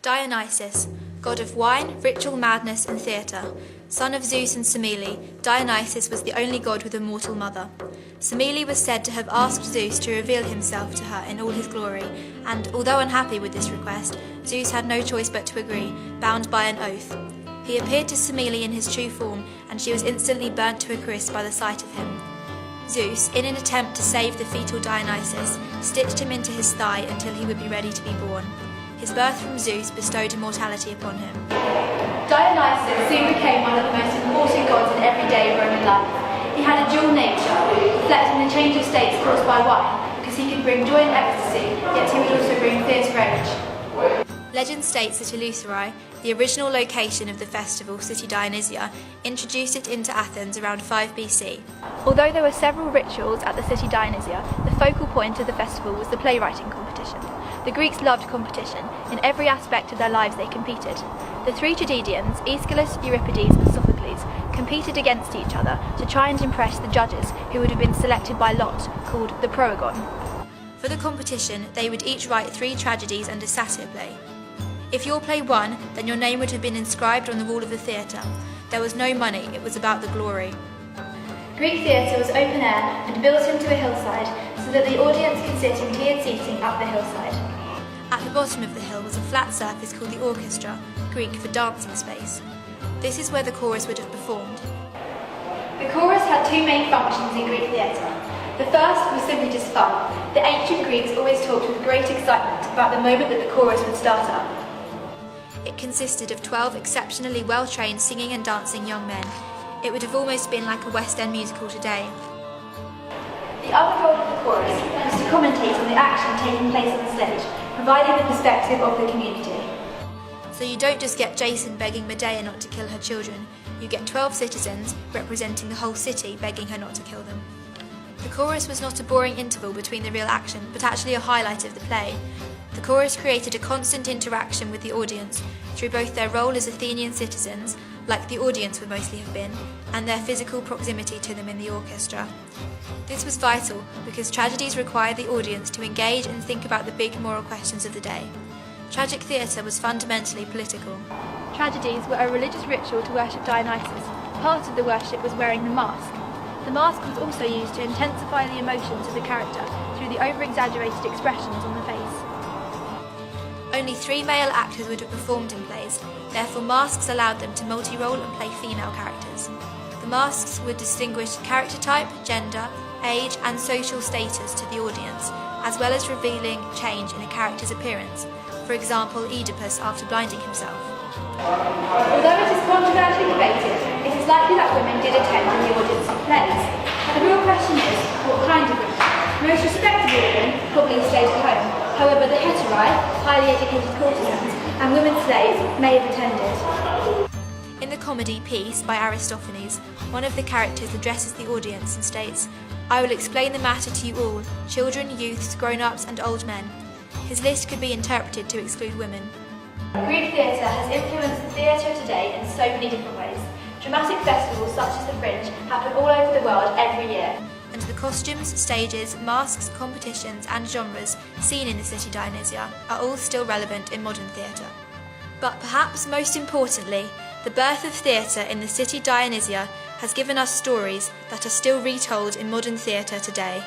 Dionysus, god of wine, ritual madness and theatre. Son of Zeus and Semele, Dionysus was the only god with a mortal mother. Semele was said to have asked Zeus to reveal himself to her in all his glory, and although unhappy with this request, Zeus had no choice but to agree, bound by an oath. He appeared to Semele in his true form, and she was instantly burnt to a crisp by the sight of him. Zeus, in an attempt to save the fetal Dionysus, stitched him into his thigh until he would be ready to be born. His birth from Zeus bestowed immortality upon him. Dionysus soon became one of the most important gods in everyday Roman life. He had a dual nature, reflecting the change of states caused by wine, because he could bring joy and ecstasy, yet he would also bring fierce rage. Legend states that Eleutherae, the original location of the festival city Dionysia, introduced it into Athens around 5 BC. Although there were several rituals at the city Dionysia, the focal point of the festival was the playwriting competition. The Greeks loved competition. In every aspect of their lives they competed. The three tragedians, Aeschylus, Euripides and Sophocles, competed against each other to try and impress the judges who would have been selected by lot, called the proagon. For the competition, they would each write 3 tragedies and a satyr play. If your play won, then your name would have been inscribed on the wall of the theatre. There was no money, it was about the glory. Greek theatre was open air and built into a hillside so that the audience could sit in tiered seating up the hillside. At the bottom of the hill was a flat surface called the orchestra, Greek for dancing space. This is where the chorus would have performed. The chorus had 2 main functions in Greek theatre. The first was simply just fun. The ancient Greeks always talked with great excitement about the moment that the chorus would start up. It consisted of 12 exceptionally well-trained singing and dancing young men. It would have almost been like a West End musical today. The other role of the chorus was to commentate on the action taking place on the stage, providing the perspective of the community. So you don't just get Jason begging Medea not to kill her children, you get 12 citizens representing the whole city begging her not to kill them. The chorus was not a boring interval between the real action, but actually a highlight of the play. The chorus created a constant interaction with the audience through both their role as Athenian citizens, like the audience would mostly have been, and their physical proximity to them in the orchestra. This was vital because tragedies required the audience to engage and think about the big moral questions of the day. Tragic theatre was fundamentally political. Tragedies were a religious ritual to worship Dionysus. Part of the worship was wearing the mask. The mask was also used to intensify the emotions of the character through the over-exaggerated expressions on the face. Only 3 male actors would have performed in plays, therefore masks allowed them to multi-role and play female characters. The masks would distinguish character type, gender, age and social status to the audience, as well as revealing change in a character's appearance, for example Oedipus after blinding himself. Although it is controversially debated, it is likely that women did attend in the audience of plays. The real question is, what kind of women? Most respectable women probably stayed at home. However, the heterae, highly educated courtesans, and women slaves may have attended. In the comedy Peace by Aristophanes, one of the characters addresses the audience and states, "I will explain the matter to you all, children, youths, grown-ups and old men." His list could be interpreted to exclude women. Greek theatre has influenced the theatre of today in so many different ways. Dramatic festivals such as the Fringe happen all over the world every year. And the costumes, stages, masks, competitions and genres seen in the city Dionysia are all still relevant in modern theatre. But perhaps most importantly, the birth of theatre in the city Dionysia has given us stories that are still retold in modern theatre today.